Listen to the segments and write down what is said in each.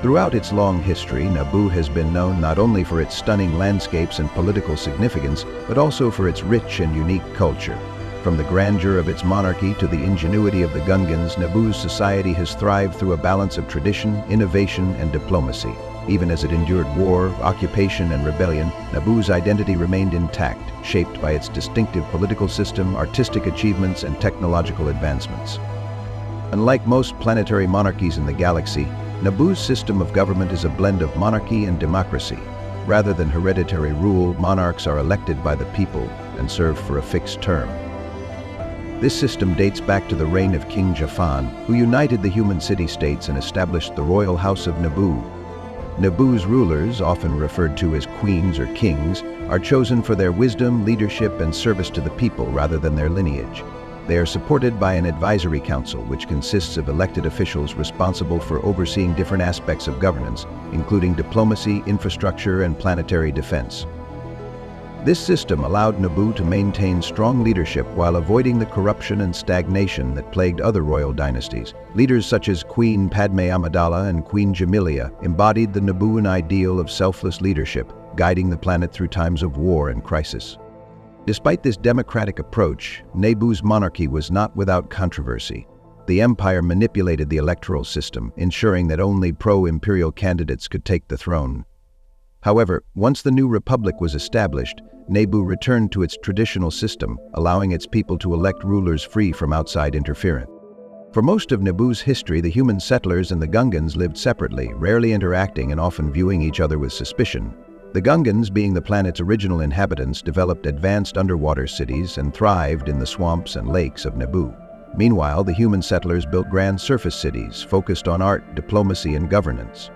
Throughout its long history, Naboo has been known not only for its stunning landscapes and political significance, but also for its rich and unique culture. From the grandeur of its monarchy to the ingenuity of the Gungans, Naboo's society has thrived through a balance of tradition, innovation, and diplomacy. Even as it endured war, occupation, and rebellion, Naboo's identity remained intact, shaped by its distinctive political system, artistic achievements, and technological advancements. Unlike most planetary monarchies in the galaxy, Naboo's system of government is a blend of monarchy and democracy. Rather than hereditary rule, monarchs are elected by the people and serve for a fixed term. This system dates back to the reign of King Jafan, who united the human city-states and established the Royal House of Naboo. Naboo's rulers, often referred to as queens or kings, are chosen for their wisdom, leadership, and service to the people rather than their lineage. They are supported by an advisory council, which consists of elected officials responsible for overseeing different aspects of governance, including diplomacy, infrastructure, and planetary defense. This system allowed Naboo to maintain strong leadership while avoiding the corruption and stagnation that plagued other royal dynasties. Leaders such as Queen Padme Amidala and Queen Jamilia embodied the Nabooan ideal of selfless leadership, guiding the planet through times of war and crisis. Despite this democratic approach, Naboo's monarchy was not without controversy. The empire manipulated the electoral system, ensuring that only pro-imperial candidates could take the throne. However, once the new republic was established, Naboo returned to its traditional system, allowing its people to elect rulers free from outside interference. For most of Naboo's history, the human settlers and the Gungans lived separately, rarely interacting and often viewing each other with suspicion. The Gungans, being the planet's original inhabitants, developed advanced underwater cities and thrived in the swamps and lakes of Naboo. Meanwhile, the human settlers built grand surface cities focused on art, diplomacy, and governance.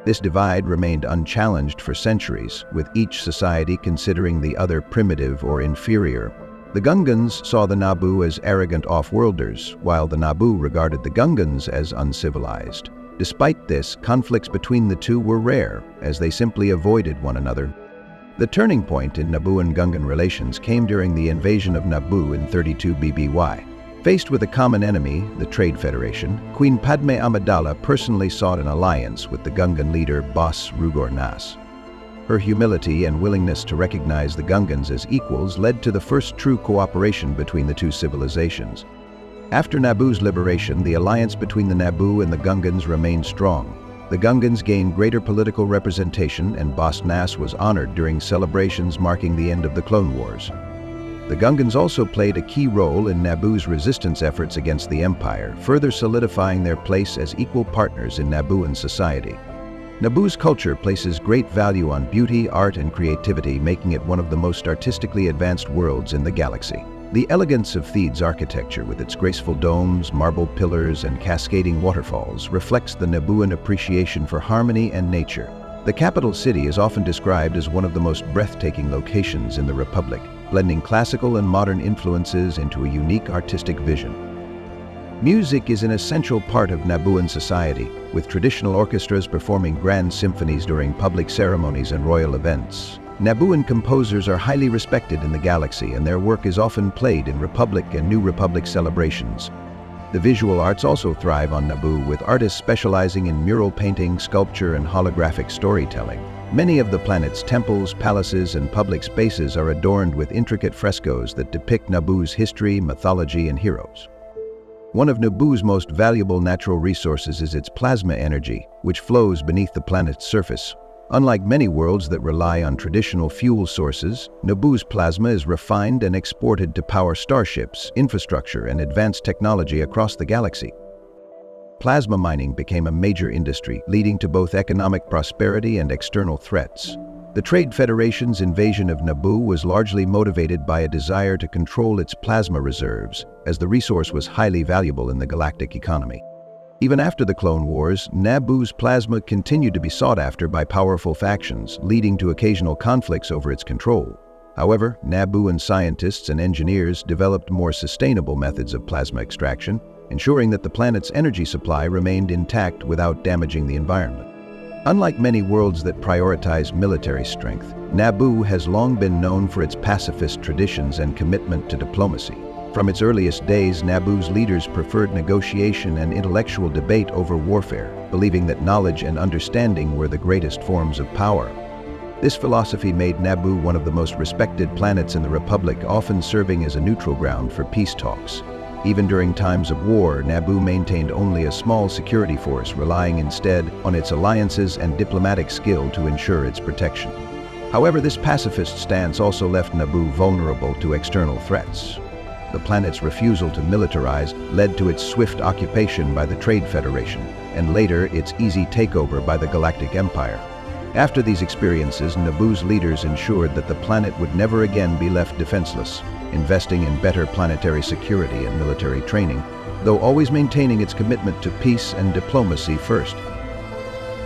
This divide remained unchallenged for centuries, with each society considering the other primitive or inferior. The Gungans saw the Naboo as arrogant off-worlders, while the Naboo regarded the Gungans as uncivilized. Despite this, conflicts between the two were rare, as they simply avoided one another. The turning point in Naboo and Gungan relations came during the invasion of Naboo in 32 BBY. Faced with a common enemy, the Trade Federation, Queen Padme Amidala personally sought an alliance with the Gungan leader Bos Rugor Nas. Her humility and willingness to recognize the Gungans as equals led to the first true cooperation between the two civilizations. After Naboo's liberation, the alliance between the Naboo and the Gungans remained strong. The Gungans gained greater political representation, and Bos Nas was honored during celebrations marking the end of the Clone Wars. The Gungans also played a key role in Naboo's resistance efforts against the Empire, further solidifying their place as equal partners in Nabooan society. Naboo's culture places great value on beauty, art, and creativity, making it one of the most artistically advanced worlds in the galaxy. The elegance of Theed's architecture, with its graceful domes, marble pillars, and cascading waterfalls, reflects the Nabooan appreciation for harmony and nature. The capital city is often described as one of the most breathtaking locations in the Republic, blending classical and modern influences into a unique artistic vision. Music is an essential part of Nabooan society, with traditional orchestras performing grand symphonies during public ceremonies and royal events. Nabooan composers are highly respected in the galaxy, and their work is often played in Republic and New Republic celebrations. The visual arts also thrive on Naboo, with artists specializing in mural painting, sculpture, and holographic storytelling. Many of the planet's temples, palaces, and public spaces are adorned with intricate frescoes that depict Naboo's history, mythology, and heroes. One of Naboo's most valuable natural resources is its plasma energy, which flows beneath the planet's surface. Unlike many worlds that rely on traditional fuel sources, Naboo's plasma is refined and exported to power starships, infrastructure, and advanced technology across the galaxy. Plasma mining became a major industry, leading to both economic prosperity and external threats. The Trade Federation's invasion of Naboo was largely motivated by a desire to control its plasma reserves, as the resource was highly valuable in the galactic economy. Even after the Clone Wars, Naboo's plasma continued to be sought after by powerful factions, leading to occasional conflicts over its control. However, Nabooan scientists and engineers developed more sustainable methods of plasma extraction, ensuring that the planet's energy supply remained intact without damaging the environment. Unlike many worlds that prioritize military strength, Naboo has long been known for its pacifist traditions and commitment to diplomacy. From its earliest days, Naboo's leaders preferred negotiation and intellectual debate over warfare, believing that knowledge and understanding were the greatest forms of power. This philosophy made Naboo one of the most respected planets in the Republic, often serving as a neutral ground for peace talks. Even during times of war, Naboo maintained only a small security force, relying instead on its alliances and diplomatic skill to ensure its protection. However, this pacifist stance also left Naboo vulnerable to external threats. The planet's refusal to militarize led to its swift occupation by the Trade Federation, and later its easy takeover by the Galactic Empire. After these experiences, Naboo's leaders ensured that the planet would never again be left defenseless, investing in better planetary security and military training, though always maintaining its commitment to peace and diplomacy first.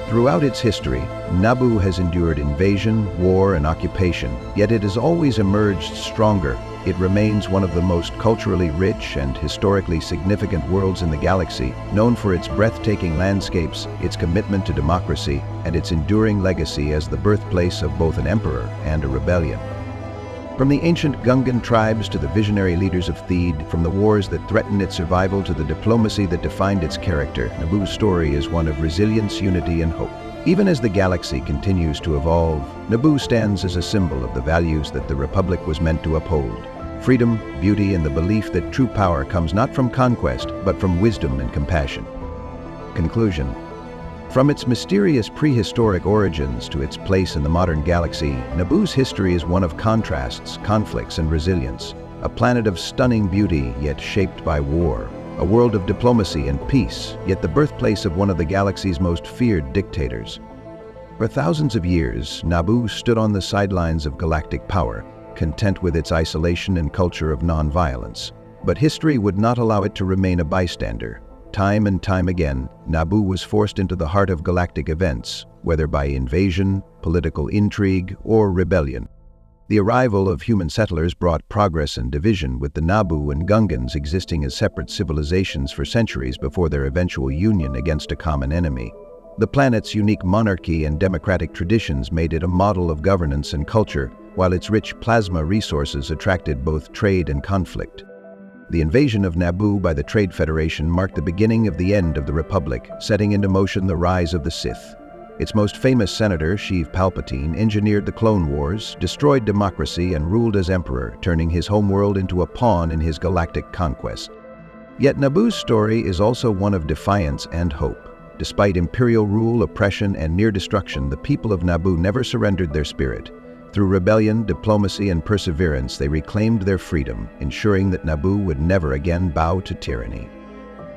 Throughout its history, Naboo has endured invasion, war, and occupation, yet it has always emerged stronger. It remains one of the most culturally rich and historically significant worlds in the galaxy, known for its breathtaking landscapes, its commitment to democracy, and its enduring legacy as the birthplace of both an emperor and a rebellion. From the ancient Gungan tribes to the visionary leaders of Theed, from the wars that threatened its survival to the diplomacy that defined its character, Naboo's story is one of resilience, unity, and hope. Even as the galaxy continues to evolve, Naboo stands as a symbol of the values that the Republic was meant to uphold: freedom, beauty, and the belief that true power comes not from conquest, but from wisdom and compassion. Conclusion. From its mysterious prehistoric origins to its place in the modern galaxy, Naboo's history is one of contrasts, conflicts, and resilience. A planet of stunning beauty, yet shaped by war. A world of diplomacy and peace, yet the birthplace of one of the galaxy's most feared dictators. For thousands of years, Naboo stood on the sidelines of galactic power, content with its isolation and culture of non-violence. But history would not allow it to remain a bystander. Time and time again, Naboo was forced into the heart of galactic events, whether by invasion, political intrigue, or rebellion. The arrival of human settlers brought progress and division, with the Naboo and Gungans existing as separate civilizations for centuries before their eventual union against a common enemy. The planet's unique monarchy and democratic traditions made it a model of governance and culture, while its rich plasma resources attracted both trade and conflict. The invasion of Naboo by the Trade Federation marked the beginning of the end of the Republic, setting into motion the rise of the Sith. Its most famous senator, Sheev Palpatine, engineered the Clone Wars, destroyed democracy, and ruled as Emperor, turning his homeworld into a pawn in his galactic conquest. Yet Naboo's story is also one of defiance and hope. Despite imperial rule, oppression, and near destruction, the people of Naboo never surrendered their spirit. Through rebellion, diplomacy, and perseverance, they reclaimed their freedom, ensuring that Naboo would never again bow to tyranny.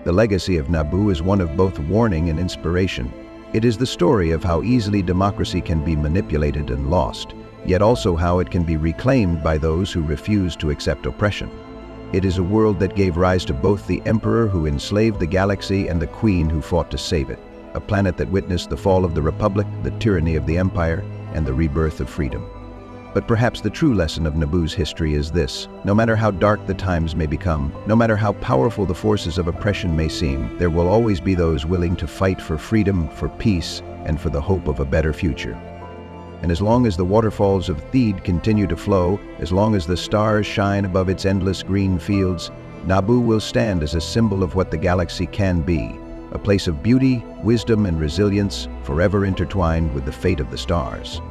The legacy of Naboo is one of both warning and inspiration. It is the story of how easily democracy can be manipulated and lost, yet also how it can be reclaimed by those who refuse to accept oppression. It is a world that gave rise to both the Emperor who enslaved the galaxy and the Queen who fought to save it, a planet that witnessed the fall of the Republic, the tyranny of the Empire, and the rebirth of freedom. But perhaps the true lesson of Naboo's history is this: no matter how dark the times may become, no matter how powerful the forces of oppression may seem, there will always be those willing to fight for freedom, for peace, and for the hope of a better future. And as long as the waterfalls of Theed continue to flow, as long as the stars shine above its endless green fields, Naboo will stand as a symbol of what the galaxy can be, a place of beauty, wisdom, and resilience, forever intertwined with the fate of the stars.